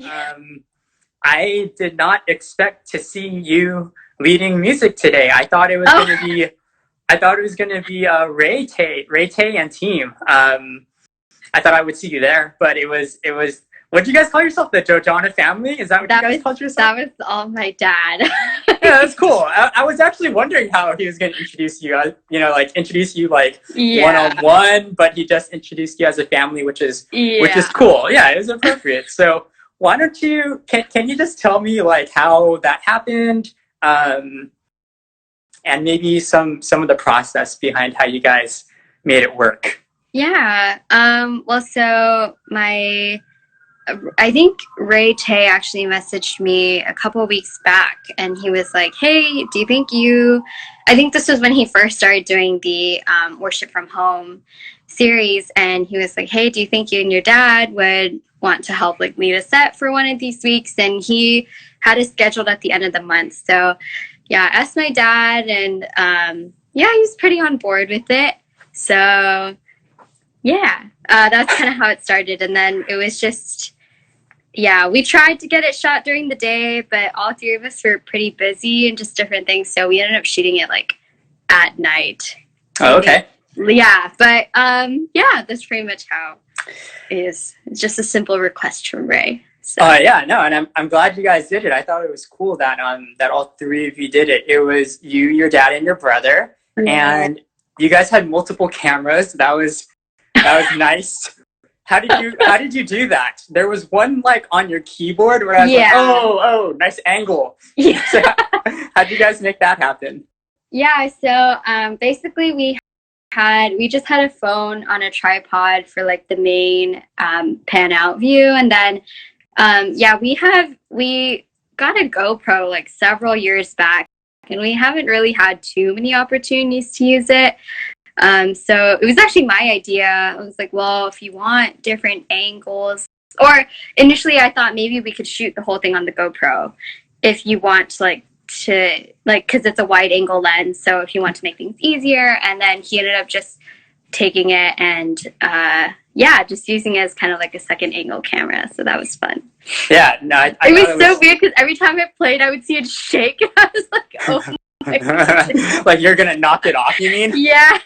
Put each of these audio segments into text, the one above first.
I did not expect to see you leading music today. I thought it was gonna be Ray Tay and team. I thought I would see you there, but it was. What do you guys call yourself? The Jodjana family? Is that what you guys called yourself? That was all my dad. Yeah, that's cool. I was actually wondering how he was going to introduce you. Introduce you one-on-one, but he just introduced you as a family, which is cool. Yeah, it was appropriate. So why don't you? Can you just tell me like how that happened, and maybe some of the process behind how you guys made it work? Yeah. Well, so I think Ray Tay actually messaged me a couple of weeks back, and he was like, hey, I think this was when he first started doing the Worship from Home series, and he was like, hey, do you think you and your dad would want to help like lead a set for one of these weeks? And he had it scheduled at the end of the month. So yeah, I asked my dad, and he was pretty on board with it. So yeah, that's kind of how it started. And then it was just, we tried to get it shot during the day, but all three of us were pretty busy and just different things. So we ended up shooting it like at night. Oh, okay. Yeah, but that's pretty much how it is. It's just a simple request from Ray. So. And I'm glad you guys did it. I thought it was cool that that all three of you did it. It was you, your dad, and your brother, and you guys had multiple cameras. That was nice. How did you do that? There was one like on your keyboard where I was like, oh, nice angle. Yeah. So how did you guys make that happen? Yeah, so basically we just had a phone on a tripod for like the main pan out view, and then we got a GoPro like several years back, and we haven't really had too many opportunities to use it. So it was actually my idea. I was like, well, if you want different angles, or initially I thought maybe we could shoot the whole thing on the GoPro if you want because it's a wide angle lens. So if you want to make things easier, and then he ended up just taking it and, just using it as kind of like a second angle camera. So that was fun. Yeah, no, it was so weird because every time it played, I would see it shake. I was like, oh. Like you're gonna knock it off, you mean? Yeah.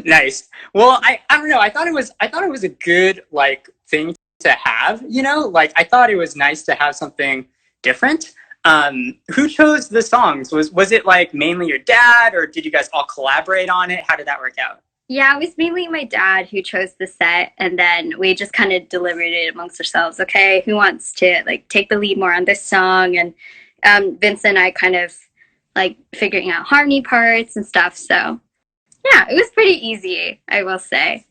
Nice. Well, I don't know. I thought it was a good like thing to have. Like I thought it was nice to have something different. Who chose the songs? Was it like mainly your dad, or did you guys all collaborate on it? How did that work out? Yeah, it was mainly my dad who chose the set, and then we just kind of deliberated amongst ourselves. Okay, who wants to like take the lead more on this song? And Vincent and I kind of like figuring out harmony parts and stuff. So yeah, it was pretty easy, I will say.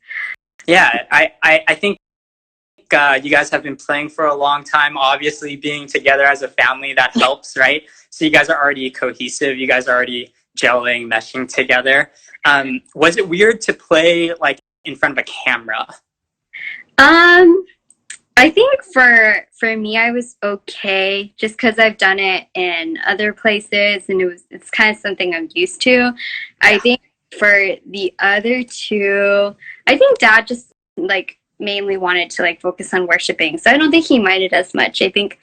Yeah, I think you guys have been playing for a long time. Obviously, being together as a family, that helps, right? So you guys are already cohesive. You guys are already gelling, meshing together. Was it weird to play like in front of a camera? I think for me, I was okay just because I've done it in other places, and it's kind of something I'm used to. Yeah. I think for the other two, I think Dad just like mainly wanted to like focus on worshiping, so I don't think he minded as much. I think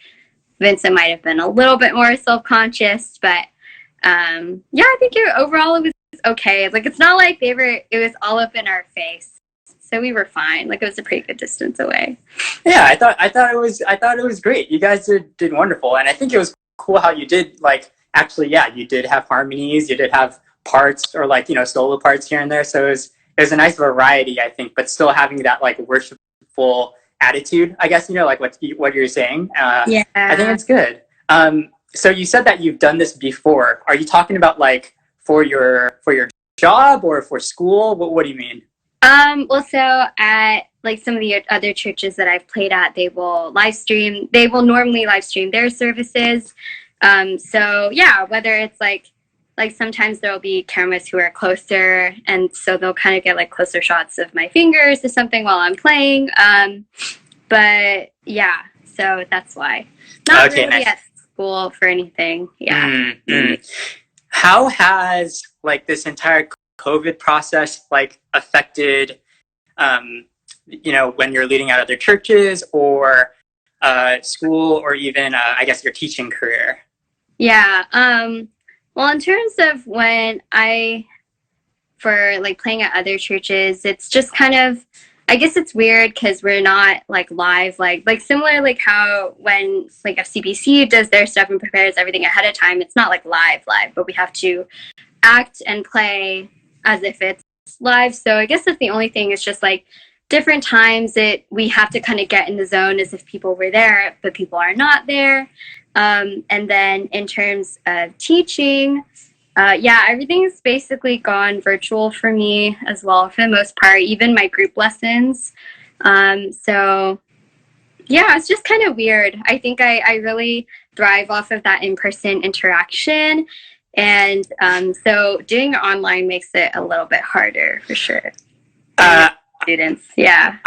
Vincent might have been a little bit more self-conscious, but I think overall it was okay. Like it's not like it was all up in our face. So we were fine. Like it was a pretty good distance away. Yeah, I thought it was great. You guys did wonderful, and I think it was cool how you did like actually. Yeah, you did have harmonies. You did have parts or like solo parts here and there. So it was a nice variety, I think, but still having that like worshipful attitude. I guess like what you're saying. Yeah, I think it's good. So you said that you've done this before. Are you talking about like for your job or for school? What do you mean? Well, so at like some of the other churches that I've played at, they will normally live stream their services. So yeah, whether it's like sometimes there'll be cameras who are closer, and so they'll kind of get like closer shots of my fingers or something while I'm playing. But yeah, so that's why. Not really nice. At school for anything. Yeah. Mm-hmm. How has like this entire COVID process like affected when you're leading out other churches, or school or even, I guess, your teaching career? Yeah. Well, in terms of for like playing at other churches, it's just kind of, I guess it's weird because we're not like live, like similar like how when like FCBC does their stuff and prepares everything ahead of time, it's not like live, but we have to act and play as if it's live. So I guess that's the only thing. It's just like different times we have to kind of get in the zone as if people were there, but people are not there. And then in terms of teaching, yeah, everything's basically gone virtual for me as well for the most part, even my group lessons. So yeah, it's just kind of weird. I think I really thrive off of that in-person interaction. And so doing online makes it a little bit harder for sure. Students, yeah.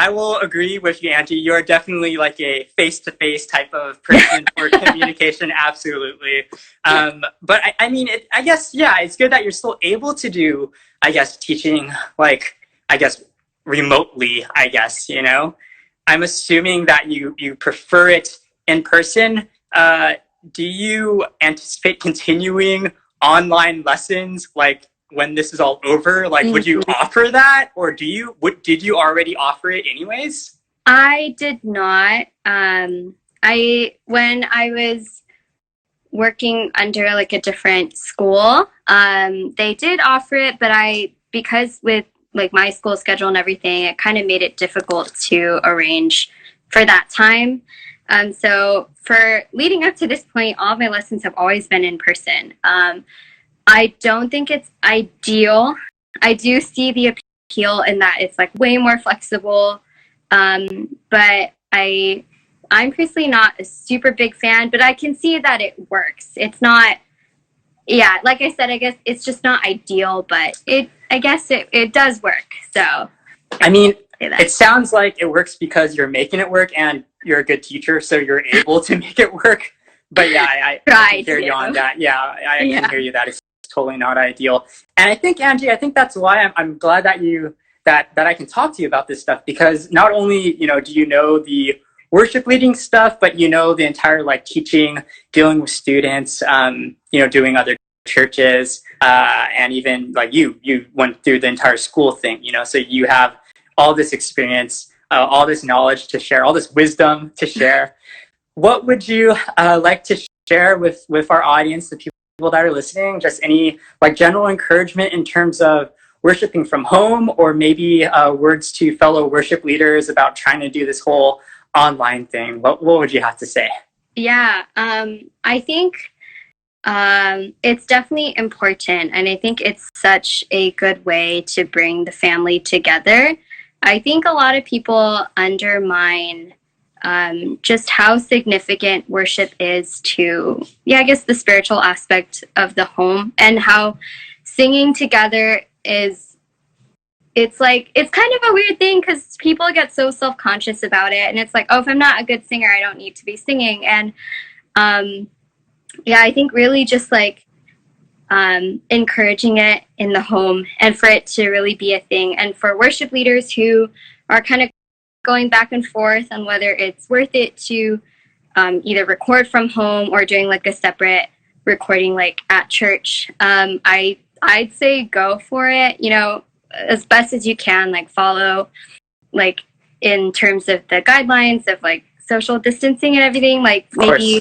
I will agree with you, Angie. You're definitely like a face-to-face type of person for communication, absolutely. But I mean, I guess, yeah, it's good that you're still able to do, I guess, teaching, like, I guess, remotely, I guess, you know? I'm assuming that you prefer it in person. Do you anticipate continuing online lessons, like, when this is all over? Like, would you offer that, or did you already offer it anyways? I did not. When I was working under like a different school, they did offer it, but because with like my school schedule and everything, it kind of made it difficult to arrange for that time. So for leading up to this point, all of my lessons have always been in person. I don't think it's ideal. I do see the appeal in that it's like way more flexible. But I'm personally not a super big fan, but I can see that it works. It's not, yeah, like I said, I guess it's just not ideal, but I guess it does work. So I mean, it sounds like it works because you're making it work and you're a good teacher, so you're able to make it work. But yeah, I can hear you on that. Yeah, I can hear you that it's totally not ideal. And I think, Angie, that's why I'm glad that that I can talk to you about this stuff, because not only, do you know the worship leading stuff, but you know the entire like teaching, dealing with students, doing other churches, and even like you went through the entire school thing, so you have all this experience, all this knowledge to share, all this wisdom to share. What would you like to share with our audience, the people that are listening? Just any like general encouragement in terms of worshiping from home, or maybe words to fellow worship leaders about trying to do this whole online thing? What would you have to say? Yeah, I think it's definitely important, and I think it's such a good way to bring the family together. I think a lot of people undermine just how significant worship is to, I guess, the spiritual aspect of the home, and how singing together it's kind of a weird thing because people get so self-conscious about it, and it's like, oh, if I'm not a good singer, I don't need to be singing. And I think really just like encouraging it in the home, and for it to really be a thing, and for worship leaders who are kind of going back and forth on whether it's worth it to either record from home or doing like a separate recording like at church. I'd say go for it, as best as you can, like follow like in terms of the guidelines of like social distancing and everything, like maybe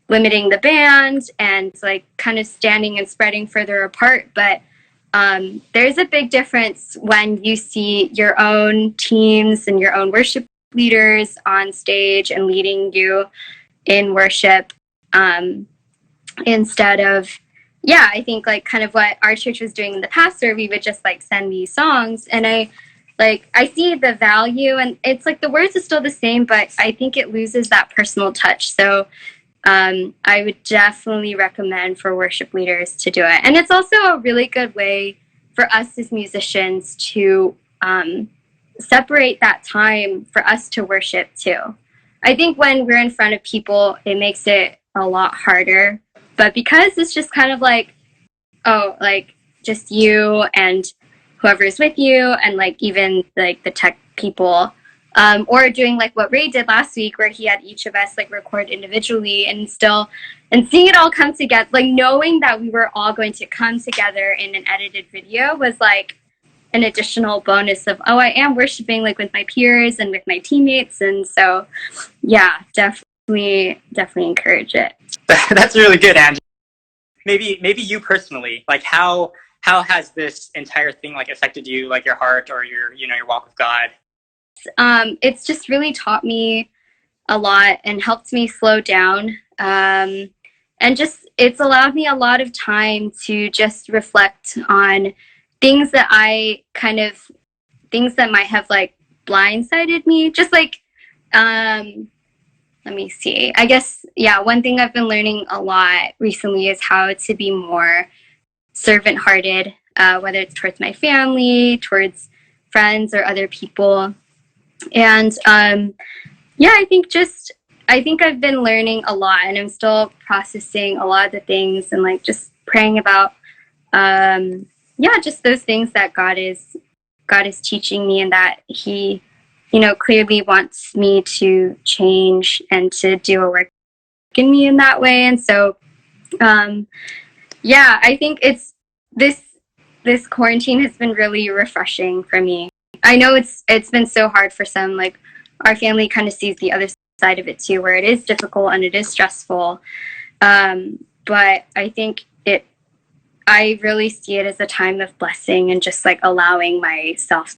limiting the band and like kind of standing and spreading further apart. But there's a big difference when you see your own teams and your own worship leaders on stage and leading you in worship, instead of, I think like kind of what our church was doing in the past, where we would just like send these songs, and I see the value, and it's like the words are still the same, but I think it loses that personal touch. So I would definitely recommend for worship leaders to do it. And it's also a really good way for us as musicians to separate that time for us to worship too. I think when we're in front of people, it makes it a lot harder. But because it's just kind of like, like just you and whoever is with you, and like even like the tech people, or doing like what Ray did last week, where he had each of us like record individually, and seeing it all come together, like knowing that we were all going to come together in an edited video was like an additional bonus of, oh, I am worshiping like with my peers and with my teammates. And so, yeah, definitely encourage it. That's really good, Angie. Maybe you personally, like how has this entire thing like affected you, like your heart or your walk with God? It's just really taught me a lot and helped me slow down. And just, it's allowed me a lot of time to just reflect on things that might have like blindsided me. Just like, let me see. I guess, yeah, one thing I've been learning a lot recently is how to be more servant-hearted, whether it's towards my family, towards friends, or other people. And yeah, I think I've been learning a lot, and I'm still processing a lot of the things, and like just praying about, just those things that God is teaching me, and that He, clearly wants me to change and to do a work in me in that way. And so, I think it's this quarantine has been really refreshing for me. I know it's been so hard for some. Like, our family kind of sees the other side of it too, where it is difficult and it is stressful. But I think I really see it as a time of blessing, and just like allowing myself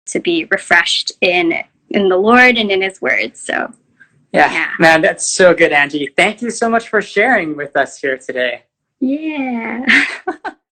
to be refreshed in the Lord and in His Word. So yeah, man, that's so good, Angie. Thank you so much for sharing with us here today. Yeah.